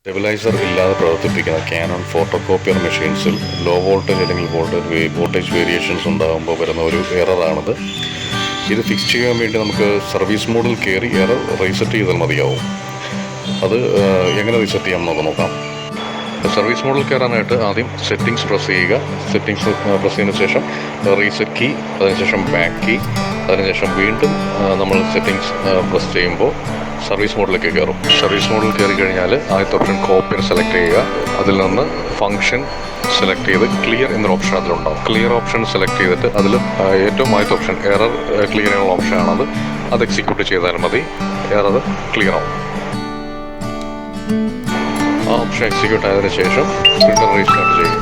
Stabiliser ഇല്ലാതെ പ്രവർത്തിപ്പിക്കുന്ന Canon ഫോട്ടോകോപ്പിയർ മെഷീൻസിൽ low voltage അല്ലെങ്കിൽ വോൾട്ടേജ് വേരിയേഷൻസ് ഉണ്ടാകുമ്പോൾ വരുന്ന ഒരു എററാണിത്. ഇത് ഫിക്സ് ചെയ്യാൻ വേണ്ടി നമുക്ക് സർവീസ് മോഡിൽ കയറി എറർ റീസെറ്റ് ചെയ്താൽ മതിയാവും. അത് എങ്ങനെ റീസെറ്റ് ചെയ്യാം നമുക്ക് നോക്കാം. സർവീസ് മോഡിൽ കയറാനായിട്ട് ആദ്യം സെറ്റിങ്സ് പ്രസ് ചെയ്യുക. സെറ്റിങ്സ് പ്രസ് ചെയ്തതിന് ശേഷം റീസെറ്റ് കീ, അതിനുശേഷം ബാക്ക് കീ, അതിനുശേഷം വീണ്ടും നമ്മൾ സെറ്റിങ്സ് പ്രസ് ചെയ്യുമ്പോൾ സർവീസ് മോഡിലേക്ക് കയറും. സർവീസ് മോഡിൽ കയറി കഴിഞ്ഞാൽ ആദ്യത്തെ ഓപ്ഷൻ കോപ്പിയർ സെലക്ട് ചെയ്യുക. അതിൽ നിന്ന് ഫംഗ്ഷൻ സെലക്ട് ചെയ്ത് ക്ലിയർ എന്നൊരു ഓപ്ഷൻ അതിലുണ്ടാവും. ക്ലിയർ ഓപ്ഷൻ സെലക്ട് ചെയ്തിട്ട് അതിൽ ഏറ്റവും ആദ്യത്തെ ഓപ്ഷൻ എറർ ക്ലിയർ ചെയ്യാനുള്ള ഓപ്ഷനാണത്. അത് എക്സിക്യൂട്ട് ചെയ്താൽ മതി, എറർ ക്ലിയർ ആവും. ആ ഓപ്ഷൻ എക്സിക്യൂട്ട് ആയതിനു ശേഷം പ്രിൻ്റർ റീസ്റ്റാർട്ട് ചെയ്യും.